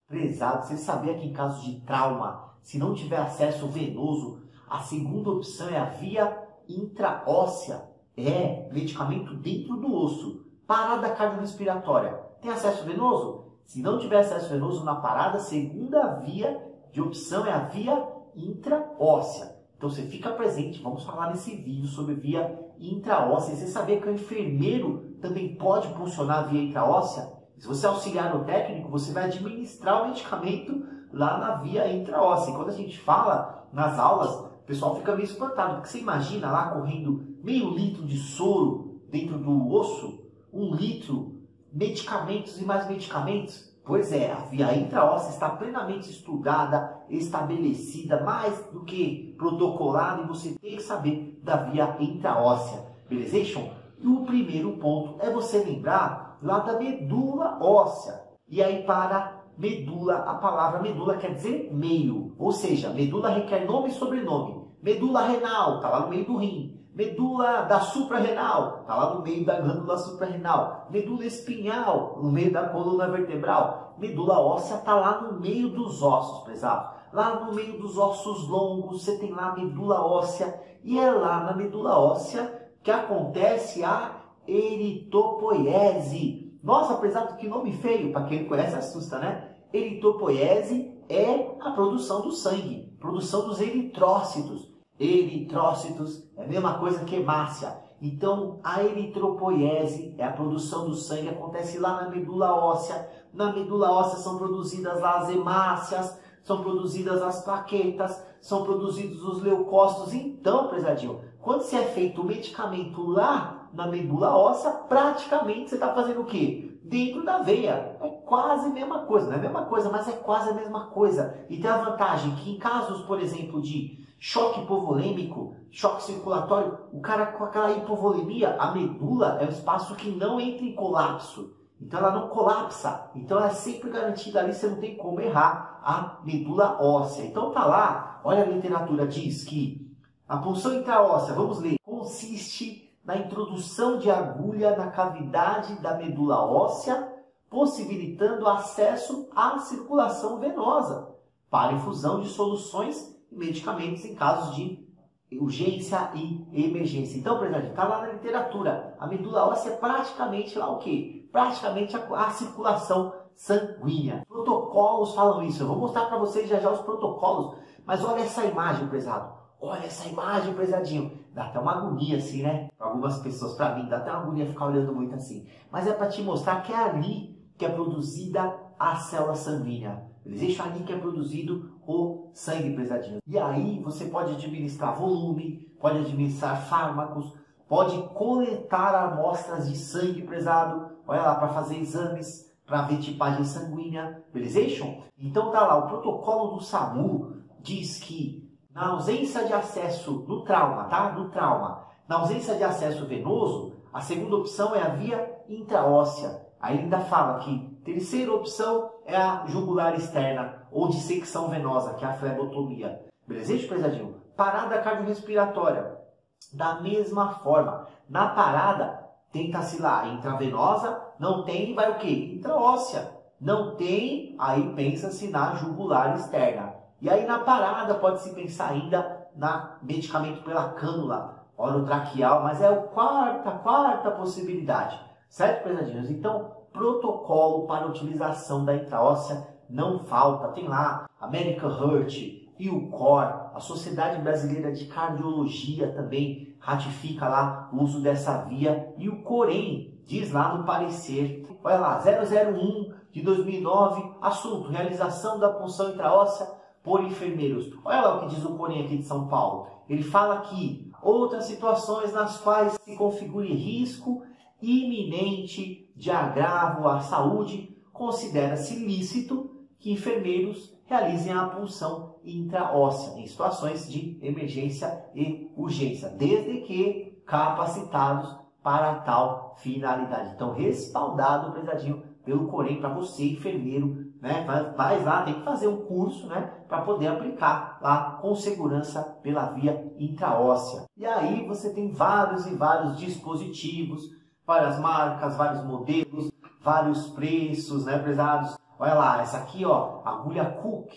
Prezado, você sabia que em caso de trauma, se não tiver acesso venoso, a segunda opção é a via intraóssea? É medicamento dentro do osso. Parada cardiorrespiratória. Tem acesso venoso? Se não tiver acesso venoso na parada, a segunda via de opção é a via intraóssea. Então você fica presente, vamos falar nesse vídeo sobre via intraóssea. Você sabia que o enfermeiro também pode funcionar a via intraóssea? Se você auxiliar no técnico, você vai administrar o medicamento lá na via intraóssea. E quando a gente fala nas aulas, o pessoal fica meio espantado, porque você imagina lá correndo meio litro de soro dentro do osso, 1 litro, medicamentos e mais medicamentos. Pois é, a via intraóssea está plenamente estudada, estabelecida, mais do que protocolada, e você tem que saber da via intraóssea. Belezation? E o primeiro ponto é você lembrar lá da medula óssea. E aí para medula, a palavra medula quer dizer meio. Ou seja, medula requer nome e sobrenome. Medula renal, está lá no meio do rim. Medula da suprarrenal, está lá no meio da glândula suprarrenal. Medula espinhal, no meio da coluna vertebral. Medula óssea está lá no meio dos ossos, prezado. Lá no meio dos ossos longos, você tem lá a medula óssea. E é lá na medula óssea que acontece a eritopoiese. Nossa, prezado, que nome feio. Para quem não conhece, assusta, né? Eritopoiese é a produção do sangue, produção dos eritrócitos. Eritrócitos é a mesma coisa que hemácia. Então, a eritropoiese é a produção do sangue, acontece lá na medula óssea. Na medula óssea são produzidas lá as hemácias, são produzidas as plaquetas, são produzidos os leucócitos. Então, prezadinho, quando se é feito o medicamento lá na medula óssea, praticamente você está fazendo o quê? Dentro da veia. É quase a mesma coisa. Não é a mesma coisa, mas é quase a mesma coisa. E tem a vantagem que em casos, por exemplo, de choque hipovolêmico, choque circulatório, o cara com aquela hipovolemia, a medula é um espaço que não entra em colapso. Então ela não colapsa. Então ela é sempre garantida ali, você não tem como errar a medula óssea. Então tá lá, olha a literatura, diz que a punção intraóssea, vamos ler, consiste na introdução de agulha na cavidade da medula óssea, possibilitando acesso à circulação venosa para infusão de soluções e medicamentos em casos de urgência e emergência. Então, prezadinho, está lá na literatura. A medula óssea é praticamente lá o quê? Praticamente a circulação sanguínea. Protocolos falam isso. Eu vou mostrar para vocês já os protocolos. Mas olha essa imagem, prezado. Olha essa imagem, prezadinho. Dá até uma agonia assim, né? Para algumas pessoas, para mim, dá até uma agonia ficar olhando muito assim. Mas é para te mostrar que é ali que é produzida a célula sanguínea. Eles deixam ali que é produzido o sangue, prezadinho. E aí você pode administrar volume, pode administrar fármacos, pode coletar amostras de sangue, prezado. Olha lá, para fazer exames, para ver tipagem sanguínea. Belezation? Então tá lá, o protocolo do SAMU diz que na ausência de acesso no trauma, tá? No trauma. Na ausência de acesso venoso, a segunda opção é a via intraóssea. Aí ainda fala que terceira opção é a jugular externa ou dissecção venosa, que é a flebotomia. Beleza, prezadinho? Parada cardiorrespiratória. Da mesma forma. Na parada, tenta-se lá intravenosa, não tem, vai o quê? Intraóssea. Não tem, aí pensa-se na jugular externa. E aí na parada pode-se pensar ainda na medicamento pela cânula orotraqueal, mas é a quarta possibilidade. Certo, prezadinhos? Então, protocolo para utilização da intraóssea não falta. Tem lá a American Heart e o COR, a Sociedade Brasileira de Cardiologia também ratifica lá o uso dessa via. E o COREM diz lá no parecer, olha lá, 001 de 2009, assunto, realização da punção intraóssea por enfermeiros. Olha lá o que diz o COREM aqui de São Paulo. Ele fala que outras situações nas quais se configure risco iminente de agravo à saúde, considera-se lícito que enfermeiros realizem a punção intraóssea em situações de emergência e urgência, desde que capacitados para tal finalidade. Então, respaldado, prezadinho, pelo COREM para você, enfermeiro, né? Vai lá, tem que fazer um curso, né? Para poder aplicar lá com segurança pela via intraóssea. E aí você tem vários e vários dispositivos, várias marcas, vários modelos, vários preços, né, prezados? Olha lá, essa aqui, ó, agulha Cook.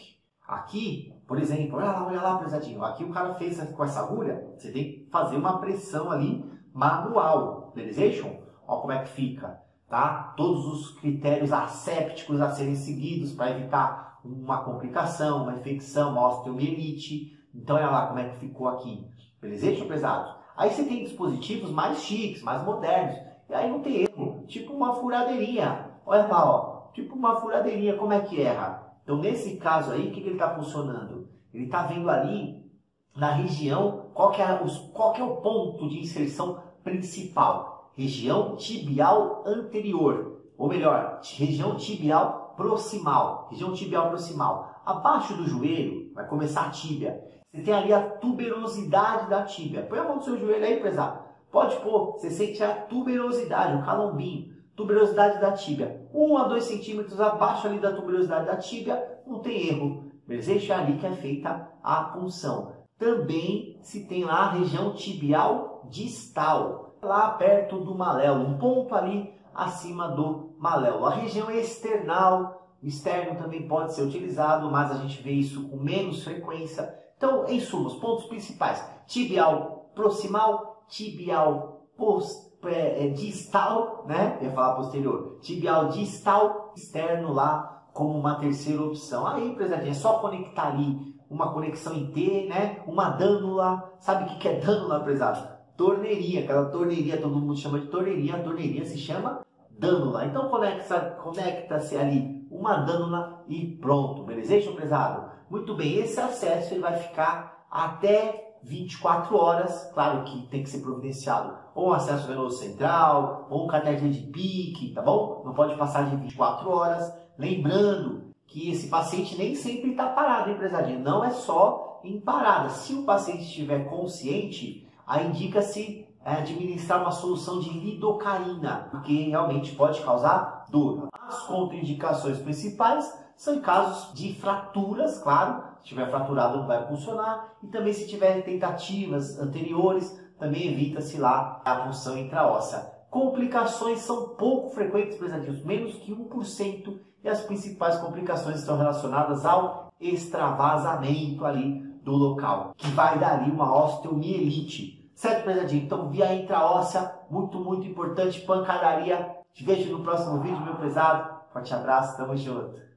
Aqui, por exemplo, olha lá, prezadinho. Aqui o cara fez com essa agulha, você tem que fazer uma pressão ali manual. Belezation? Olha como é que fica, tá? Todos os critérios assépticos a serem seguidos para evitar uma complicação, uma infecção, uma osteomielite. Então, olha lá como é que ficou aqui. Belezation, prezados? Aí você tem dispositivos mais chiques, mais modernos. E aí não tem erro. Tipo uma furadeirinha. Olha lá, ó. Tipo uma furadeirinha, como é que erra? Então, nesse caso aí, o que ele está funcionando? Ele está vendo ali, na região, qual que é o ponto de inserção principal? Região tibial anterior. Ou melhor, região tibial proximal. Região tibial proximal. Abaixo do joelho, vai começar a tíbia. Você tem ali a tuberosidade da tíbia. Põe a mão no seu joelho aí, prezado. Pode pôr. Você sente a tuberosidade, o calombinho. Tuberosidade da tíbia. 1 a 2 centímetros abaixo ali da tuberosidade da tíbia, não tem erro. Beleza? É ali que é feita a punção. Também se tem lá a região tibial distal. Lá perto do maléolo. Um ponto ali acima do maléolo. A região external. Externo também pode ser utilizado, mas a gente vê isso com menos frequência. Então, em suma, os pontos principais: tibial proximal, tibial distal, né? Eu ia falar posterior. Tibial distal, externo lá como uma terceira opção. Aí, prezadinho, é só conectar ali uma conexão em T, né? Uma dânula. Sabe o que é dânula, prezado? Torneirinha, aquela torneirinha, todo mundo chama de torneirinha. A torneirinha se chama dânula. Então, conecta-se ali uma dânula e pronto. Beleza, prezado? Muito bem, esse acesso ele vai ficar até 24 horas. Claro que tem que ser providenciado ou um acesso venoso central, ou um catéter de pique, tá bom? Não pode passar de 24 horas. Lembrando que esse paciente nem sempre está parado, hein, prezadinho? Não é só em parada. Se o paciente estiver consciente, aí indica-se administrar uma solução de lidocaína, porque realmente pode causar dor. As contraindicações principais são em casos de fraturas, claro. Se estiver fraturado não vai funcionar. E também se tiver tentativas anteriores, também evita-se lá a punção intraóssea. Complicações são pouco frequentes, prezadinhos, menos que 1%. E as principais complicações estão relacionadas ao extravasamento ali do local, que vai dar ali uma osteomielite. Certo, prezadinho? Então, via intraóssea, muito importante, pancadaria. Te vejo no próximo vídeo, meu prezado. Forte abraço, tamo junto.